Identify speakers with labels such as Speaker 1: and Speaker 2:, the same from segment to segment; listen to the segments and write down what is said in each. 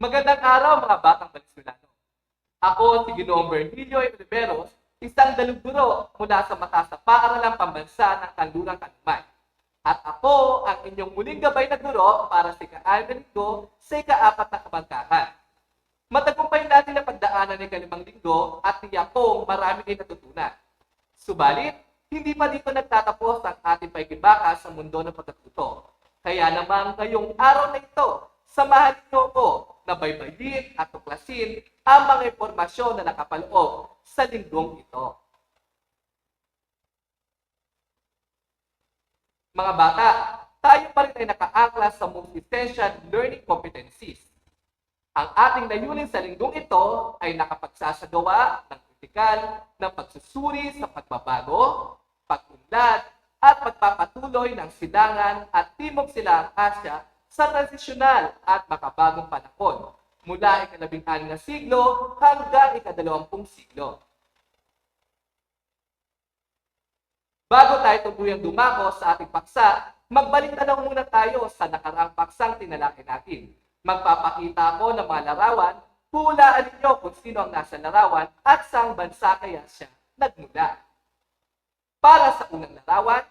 Speaker 1: Magandang araw mga batang Valenzuelano. Ako si Ginoong Bernilio Oliveros, isang daluguro mula sa mataas na paaralang pambansa ng Kanlurang Kaluman. At ako ang inyong muling gabay na guro para sa ika-6 na linggo sa ika-4 na kabangkahan. Matagumpay natin ang pagdaanan ng ika-5 linggo at tiyak kong marami kayo natutunan. Subalit, hindi pa dito nagtatapos ang ating paikibaka sa mundo ng pagkatuto. Kaya naman ngayong araw na ito, samahan niyo ko na baybayin at tuklasin ang mga impormasyon na nakapaloob sa linggong ito. Mga bata, tayo pa rin ay nakaangkla sa multi-essential learning competencies. Ang ating layunin sa linggong ito ay nakapagsasagawa ng kritikal ng pagsusuri sa pagbabago, pag-unlad, at pagpapatuloy ng silangan at Timog Silangang Asya sa transisyonal at makabagong panahon mula ika-16 na siglo hanggang ika-20 siglo. Bago tayo tuluyang dumako sa ating paksa, magbalik-tanaw muna tayo sa nakaraang paksang tinalakay natin. Magpapakita ako ng mga larawan, hulaan ninyo kung sino ang nasa larawan at saang bansa kaya siya nagmula. Para sa unang larawan,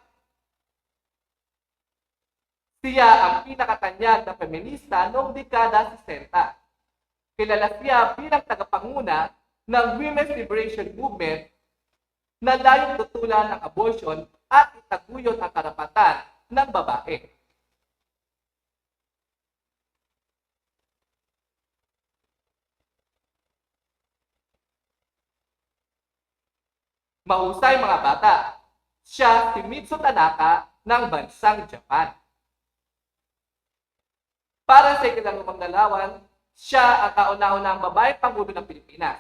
Speaker 1: siya ang pinakatanyag na feminista noong dekada 60. Kilala siya bilang tagapanguna ng Women's Liberation Movement na layong tutulan ng abortion at itaguyod ang karapatan ng babae. Mahusay mga bata, siya si Mitsu Tanaka ng bansang Japan. Para sa ika-5 larawan, siya ang kauna-unahang babaeng Pangulo ng Pilipinas.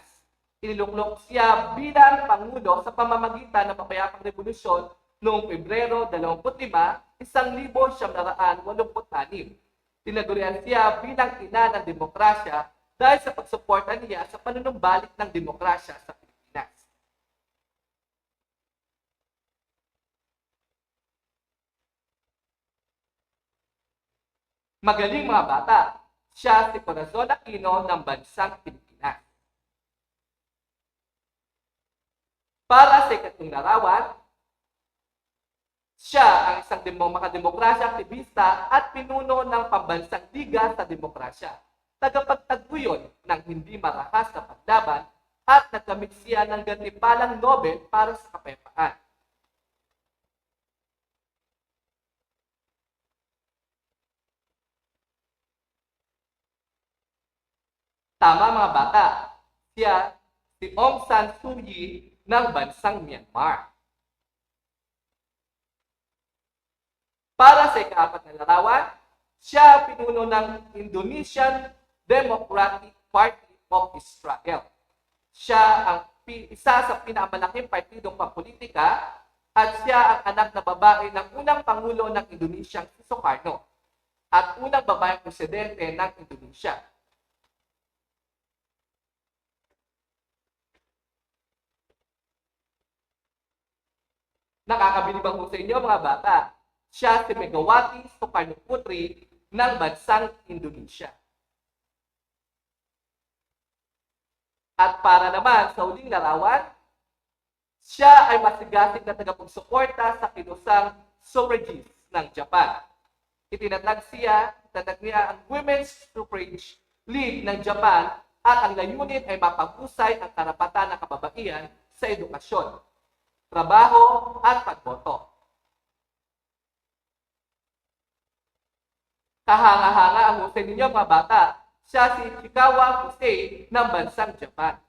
Speaker 1: Iniluklok siya bilang Pangulo sa pamamagitan ng Mapayapang Revolusyon noong Pebrero 25, 1986. Tinagurian siya bilang ina ng demokrasya dahil sa pagsuporta niya sa panunumbalik ng demokrasya sa Pilipinas. Magaling mga bata, siya si Corazon Aquino ng bansang Pilipinas. Para sa ika-3 larawan, siya ang isang makademokrasya aktivista at pinuno ng pambansang Liga sa Demokrasya. Tagapagtaguyod ng hindi marahas na paglaban at nagkamit siya ng gantimpalang Nobel para sa kapayapaan. Tama mga bata, siya si Aung San Suu Kyi ng bansang Myanmar. Para sa ika-4 na larawan, siya pinuno ng Indonesian Democratic Party of Israel. Siya ang isa sa pinakamalaking partidong pampolitika at siya ang anak na babae ng unang Pangulo ng Indonesia, Sukarno, at unang babaeng presidente ng Indonesia. Nakakabilib ang sa inyo mga bata. Siya si Megawati Sukarnoputri ng bansang Indonesia. At para naman sa huling larawan, siya ay masigasig na tagapagsuporta sa kinusang suffragists ng Japan. Itinatag niya ang Women's Suffrage League ng Japan at ang layunin ay mapag-usay ang karapatan ng kababaihan sa edukasyon, trabaho at pagboto. Kahanga-hanga ang husay ninyo mga bata. Siya si Ishikawa Husei ng bansang Japan.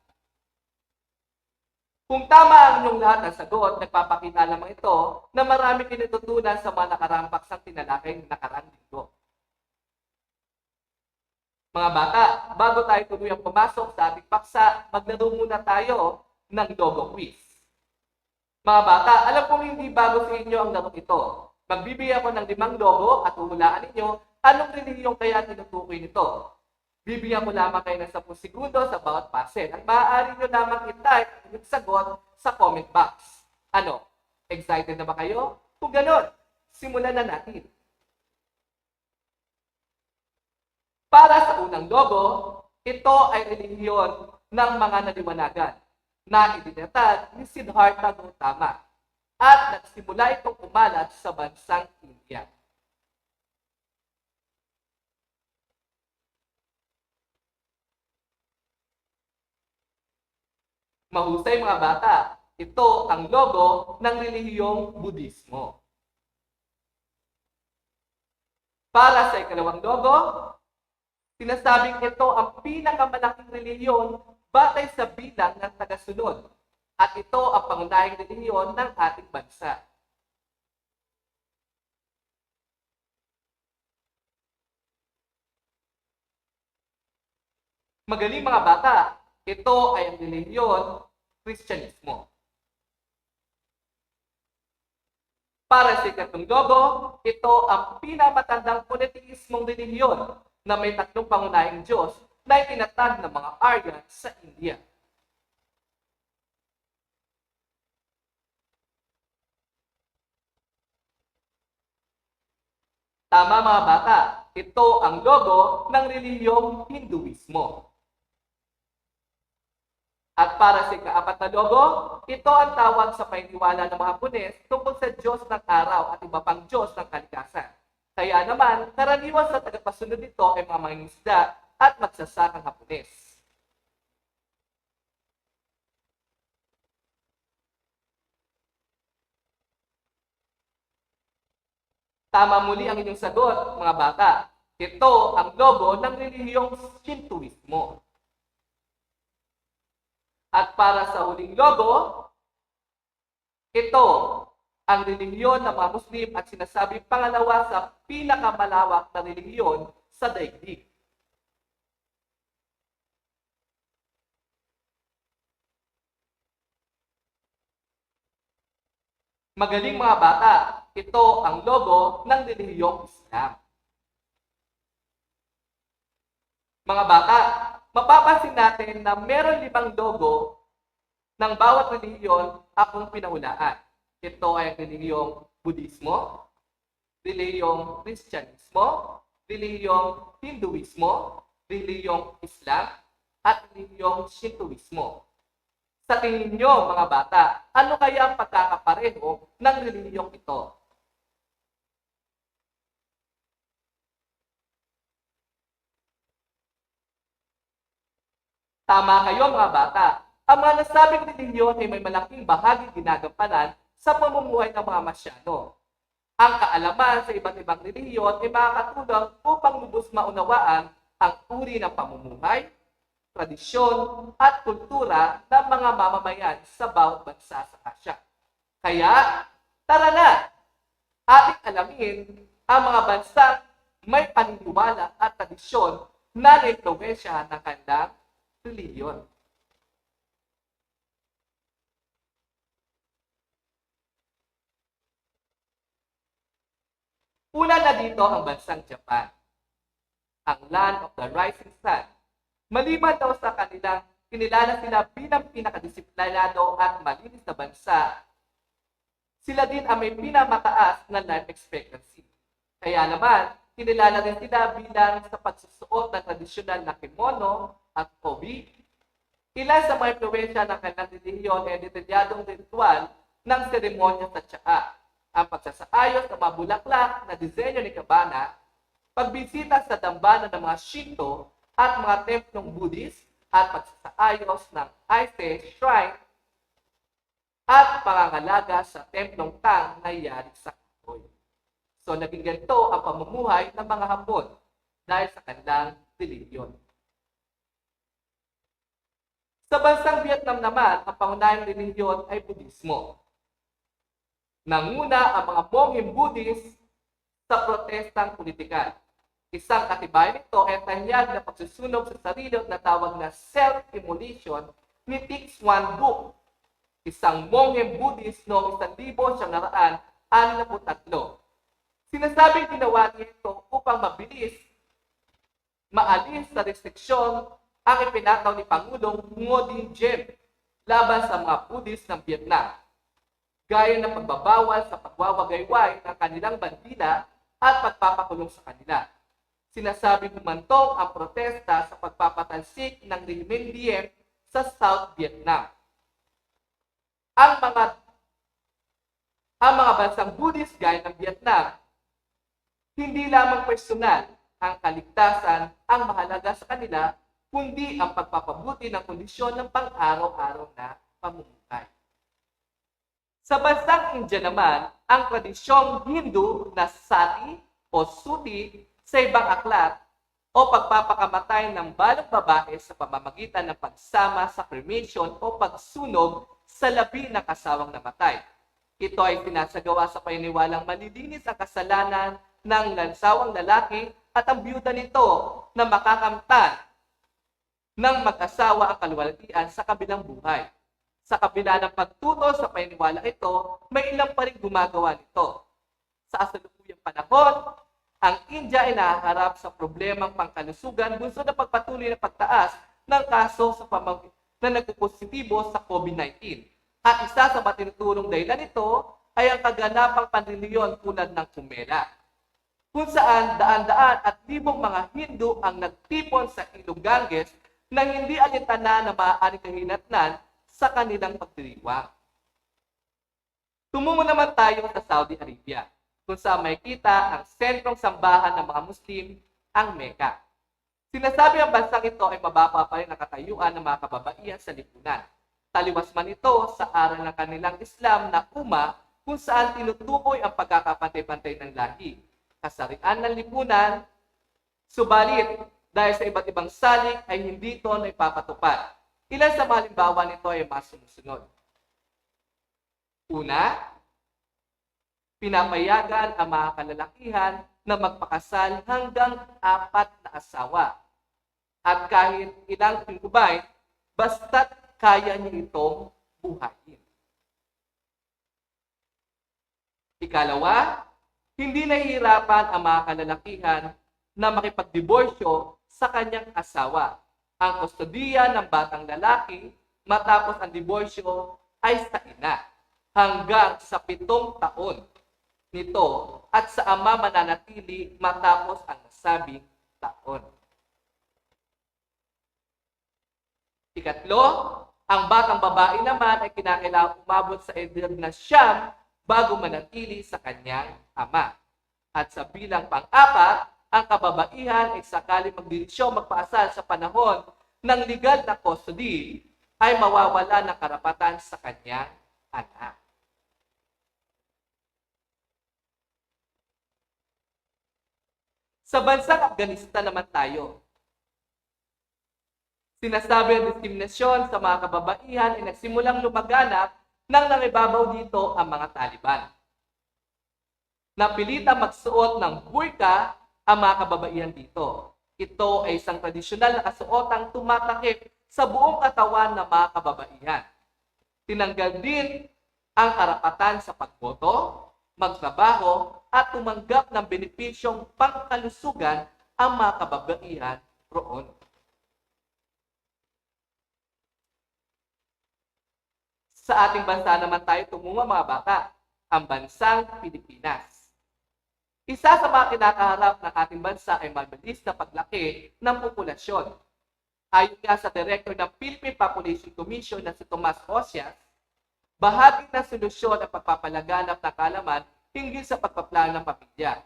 Speaker 1: Kung tama ang inyong lahat ng sagot, nagpapakita lamang ito na marami kinututunan sa mga nakarampaks ang tinalakay ng nakaraang linggo. Mga bata, bago tayo tuluyang pumasok sa ating paksa, maglaro muna tayo ng logo quiz. Mga bata, alam kong hindi bago sa inyo ang laro ito. Magbibigay ako ng 5 logo at huhulaan ninyo anong relihiyong kaya tinutukoy nito. Bibigyan ko lamang kayo ng 10 segundo sa bawat puzzle. At maaari nyo lamang i-type ang inyong sagot sa comment box. Ano? Excited na ba kayo? Kung ganon, simulan na natin. Para sa unang logo, ito ay relihiyon ng mga naliwanagan na idinatag ni Siddhartha Gautama at nagsimula itong umalat sa bansang India. Mahusay mga bata, ito ang logo ng relihiyong Budismo. Para sa ikalawang logo, sinasabing ito ang pinakamalaking relihiyon batay sa bilang ng tagasunod at ito ang pangunahing relihiyon ng ating bansa. Magaling mga bata, ito ay ang relihiyon Kristyanismo. Para sa ikatlong logo, ito ang pinamatandang politeismong relihiyon na may tatlong pangunahing Diyos na itinatag ng mga Aryan sa India. Tama mga bata, ito ang logo ng relihiyong Hinduismo. At para sa ikaapat na logo, ito ang tawag sa paniniwala ng mga Hapones tungkol sa Diyos ng araw at iba pang Diyos ng kalikasan. Kaya naman, karaniwan sa tagapasunod nito ay mga mangingisda at magsasakang Hapones. Tama muli ang inyong sagot, mga bata. Ito ang logo ng relihiyong Shintoismo. At para sa huling logo, ito ang relihiyon ng mga Muslim at sinasabi pangalawa sa pinakamalawak na relihiyon sa daigdig. Magaling mga bata, ito ang logo ng relihiyong Islam. Mga bata, mapapansin natin na meron 5 logo ng bawat relihiyon akong pinahulaan. Ito ay ang relihiyong Budismo, relihiyong Kristyanismo, relihiyong Hinduismo, relihiyong Islam, at relihiyong Shintoismo. Sa tingin nyo, mga bata, ano kaya ang pagkakapareho ng relihiyong ito? Tama kayo mga bata. Ang mga nasabing relihiyon ay may malaking bahagi ginagampanan sa pamumuhay ng mga Masyano. Ang kaalaman sa iba't ibang relihiyon ay makakatulong upang lubos maunawaan ang uri ng pamumuhay, tradisyon, at kultura ng mga mamamayan sa bawat bansa sa Asya. Kaya, tara na! Ating alamin ang mga bansang may paniniwala at tradisyon na naimpluwensyahan ng kanilang relihiyon. Una na dito ang bansang Japan, ang land of the rising sun. Maliban daw sa kanilang kinilala sila bilang pinakadisiplinado at malinis na bansa, sila din ang may pinamataas na life expectancy. Kaya naman, kinilala rin sila bilang sa pagsusuot ng tradisyonal na kimono at obi. Ilan sa mga impluwensya ng kanilang relihiyon ay detalyadong ritual ng seremonya sa tsaa, ang pagsasaayos ng mga bulaklak na disenyo ni Kabana, pagbisita sa dambana ng mga Shinto at mga templong Buddhist at pagsasaayos ng Ise Shrine at pangangalaga sa templong Tang na yari sa kahoy. So naging ganito ang pamumuhay ng mga Hapon dahil sa kanilang relihiyon. Sa bansang Vietnam naman, ang pangunahing relihiyon ay Budismo. Nanguna ang mga mongheng Buddhist sa protestang politikal. Isang katibayan nito ay tanyag na pagsusunog sa sarili na tawag na self-immolation ni Thich Nhat Hanh, isang mongheng Buddhist noong 1963. Sinasabing ginawa niya ito upang mabilis maalis sa restriksyon ang ipinataw ni Pangulong Ngo Dinh Diem laban sa mga Buddhist ng Vietnam, gaya ng pagbabawal sa pagwawagayway ng kanilang bandila at pagpapakulong sa kanila. Sinasabing humantong ang protesta sa pagpapatay pagtalsik ng Regime Diem sa South Vietnam. Ang mga bansang Buddhist gaya ng Vietnam, hindi lamang personal ang kaligtasan ang mahalaga sa kanila, kundi ang pagpapabuti ng kondisyon ng pang-araw-araw na pamumuhay. Sa bansang India naman, ang tradisyong Hindu na sati o suti sa ibang aklat o pagpapakamatay ng balong babae sa pamamagitan ng pagsama sa cremation o pagsunog sa labi ng kasawang namatay. Ito ay sinasagawa sa paniniwalang malilinis ang kasalanan ng lansawang lalaki at ang biyuda nito na makakamtan ng mag-asawa ang kaluwalhatian sa kabilang buhay. Sa kabila ng pagtuto sa paniniwala ito, may ilang pa rin gumagawa nito. Sa kasalukuyang panahon, ang India ay nahaharap sa problemang pangkalusugan bunsod ng pagpatuloy na pagtaas ng kaso na nagpopositibo sa COVID-19. At isa sa matinuturong dahilan nito ay ang kaganapang panreliyon tulad ng kumela, kung saan daan-daan at libong mga Hindu ang nagtipon sa ilog Ganges nang hindi alintana na maaaring kahinatnan sa kanilang pagdiriwang. Tumungo naman tayo sa Saudi Arabia, kung saan makikita ang sentrong sambahan ng mga Muslim, ang Mecca. Sinasabi ang bansang ito ay mababa pa rin ang katayuan ng mga kababaihan sa lipunan. Taliwas man ito sa aral ng kanilang Islam na Ummah, kung saan tinutukoy ang pagkakapantay-pantay ng lahi, kasarian ng lipunan, subalit dahil sa iba't ibang salik ay hindi ito na ipapatupad. Ilan sa mga halimbawa nito ay mas sumusunod. Una, pinapayagan ang mga kalalakihan na magpakasal hanggang 4 na asawa. At kahit ilang concubine, basta't kaya niya itong buhayin. Ikalawa, hindi nahihirapan ang mga kalalakihan na makipagdiborsyo sa kanyang asawa. Ang kustodiya ng batang lalaki matapos ang diborsyo ay sa ina hanggang sa 7 taon nito at sa ama mananatili matapos ang nasabing taon. Ikatlo, ang batang babae naman ay kinakailangang umabot sa edad na 9 bago manatili sa kanyang ama. At sa bilang pang-4, ang kababaihan ay sakali magdesisyon magpaasal sa panahon ng legal na custody ay mawawala ng karapatan sa kanyang anak. Sa bansang Afghanistan naman tayo, sinasabi ang diskriminasyon sa mga kababaihan ay nagsimulang lumaganap nang nangibabaw dito ang mga Taliban. Napilitang magsuot ng burqa ang mga kababaihan dito. Ito ay isang tradisyonal na kasuotang tumatakip sa buong katawan ng mga kababaihan. Tinanggal din ang karapatan sa pagboto, magtrabaho, at tumanggap ng benepisyong pangkalusugan ang mga kababaihan roon. Sa ating bansa naman tayo tumungo mga bata, ang bansang Pilipinas. Isa sa mga kinakaharap ng ating bansa ay mabilis na paglaki ng populasyon. Ayon nga sa Director ng Philippine Population Commission na si Tomas Osias, bahagi ng solusyon ang pagpapalaganap ng kaalaman hinggil sa pagpaplano ng pamilya.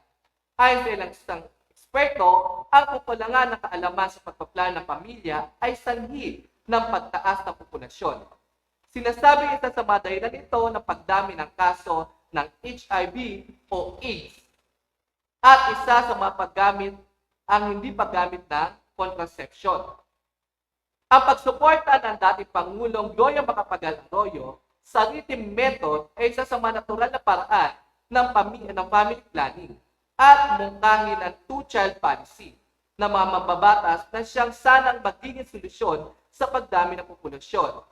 Speaker 1: Ayon sa ilang isang eksperto, ang kakulangan ng kaalaman sa pagpaplano ng pamilya ay sanhi ng pagtaas ng populasyon. Sinasabi isa sa mga dahilan nito ng pagdami ng kaso ng HIV o AIDS. At isa sa mga paggamit ang hindi paggamit ng contraception. Ang pagsuporta ng dating Pangulong Gloria Macapagal-Arroyo sa written method ay isa sa mga natural na paraan ng family planning at mungkahi ng two-child policy na mga mambabatas na siyang sanang magiging solusyon sa pagdami ng populasyon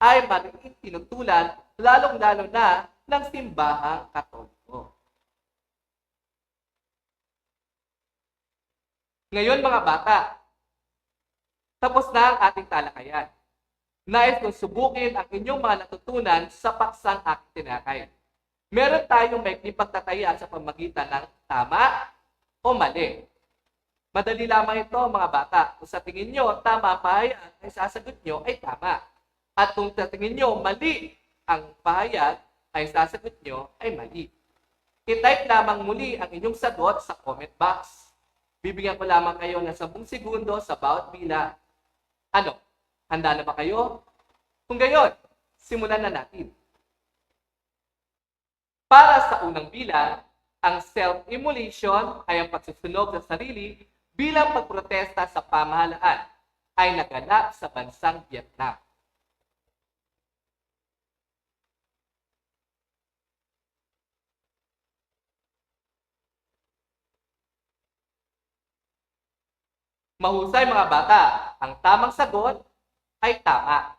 Speaker 1: ay magiging tinutulan lalong-lalo na ng simbahang Katoliko. Ngayon mga bata, tapos na ang ating talakayan. Nais kong subukin ang inyong mga natutunan sa paksang aking tinakay. Meron tayong maikling pagtataya sa pamagitan ng tama o mali. Madali lamang ito mga bata. Kung sa tingin nyo tama ang pahayag, ay sasagot nyo ay tama. At kung sa tingin nyo mali ang pahayag, ay sasagot nyo ay mali. I-type lamang muli ang inyong sagot sa comment box. Bibigyan ko lamang kayo ng 10 segundo sa bawat bilang. Ano? Handa na ba kayo? Kung gayon, simulan na natin. Para sa unang bilang, ang self-immolation ay ang pagsusunog sa sarili bilang pagprotesta sa pamahalaan ay naganap sa bansang Vietnam. Mahusay mga bata, ang tamang sagot ay tama.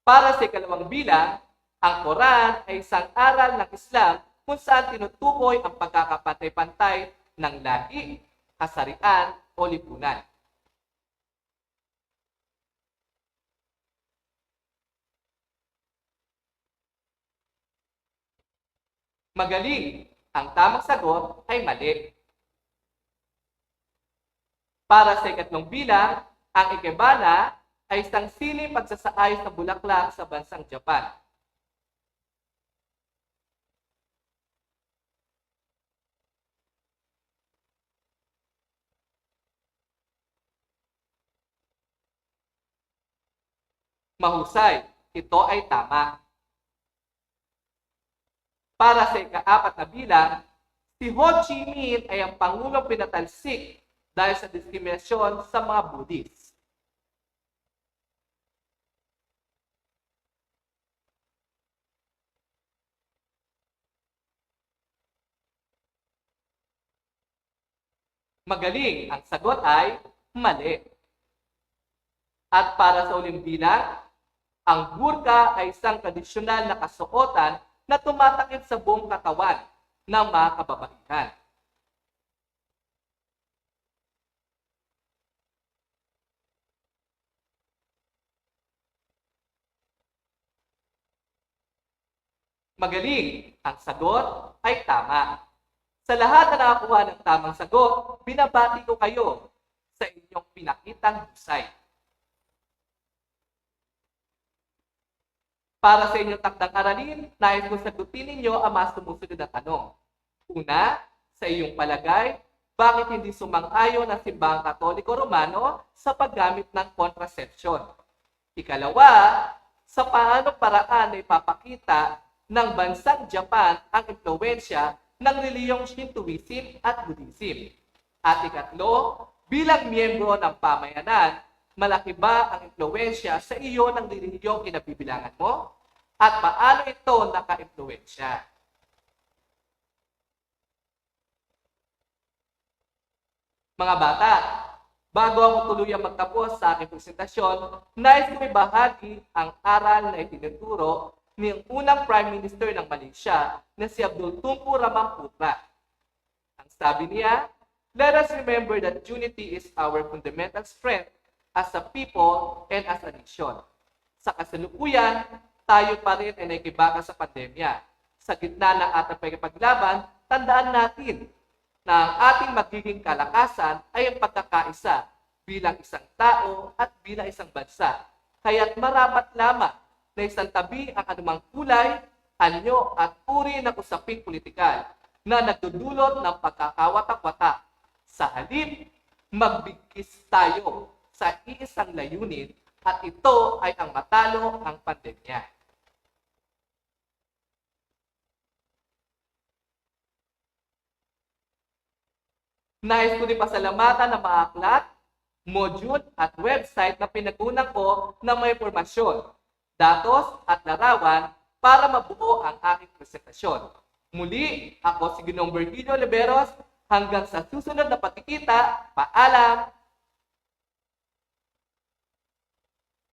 Speaker 1: Para sa ikalawang bilang, ang Quran ay isang aral ng Islam kung saan tinutukoy ang pagkakapantay-pantay ng lahi, kasarian o lipunan. Magaling, ang tamang sagot ay mali. Para sa ikatlong bilang, ang ikebana ay isang sining pagsasaayos ng bulaklak sa bansang Japan. Mahusay, ito ay tama. Para sa ika-4 na bilang, si Ho Chi Minh ay ang pangulong pinatalsik dahil sa diskriminasyon sa mga Buddhist. Magaling, ang sagot ay mali. At para sa uling bilang, ang burka ay isang tradisyonal na kasuotan na tumatakip sa buong katawan ng mga kababaihan. Magaling, ang sagot ay tama. Sa lahat na nakakuha ng tamang sagot, binabati ko kayo sa inyong pinakitang husay. Para sa inyong takdang aralin, nais kong sagutin ninyo ang mga sumusunod na tanong. Una, sa iyong palagay, bakit hindi sumang-ayon ang simbahang Katoliko Romano sa paggamit ng contraception? Ikalawa, sa paanong paraan na ipapakita ng bansang Japan ang impluwensya ng reliyong Shintoism at Buddhism? At ikatlo, bilang miyembro ng pamayanan, malaki ba ang impluwensya sa iyo ng reliyong kinabibilangan mo? At paano ito naka-impluwensya? Mga bata, bago ako tuluyang magtapos sa aking presentasyon, nais ko ibahagi ang aral na itinuturo ng unang Prime Minister ng Malaysia na si Abdul Tunku Ramamputra. Ang sabi niya, "Let us remember that unity is our fundamental strength as a people and as a nation." Sa kasalukuyan, tayo pa rin ay nakikibaka sa pandemya. Sa gitna ng ating pagkipaglaban, tandaan natin na ang ating magiging kalakasan ay ang pagkakaisa bilang isang tao at bilang isang bansa. Kaya't marapat lamang na isang tabi ang anumang kulay, anyo at uri ng usaping politikal na nagdudulot ng pagkakawatak-watak. Sa halip, magbigkis tayo sa iisang layunin at ito ay ang matalo ang pandemya. Nais ko din pasalamatan ng mga aklat, module at website na pinagkunan ko ng may impormasyon, datos at larawan para mabuo ang aking presentasyon. Muli, ako si Ginoong Virgilio Oliveros. Hanggang sa susunod na pagkikita, paalam!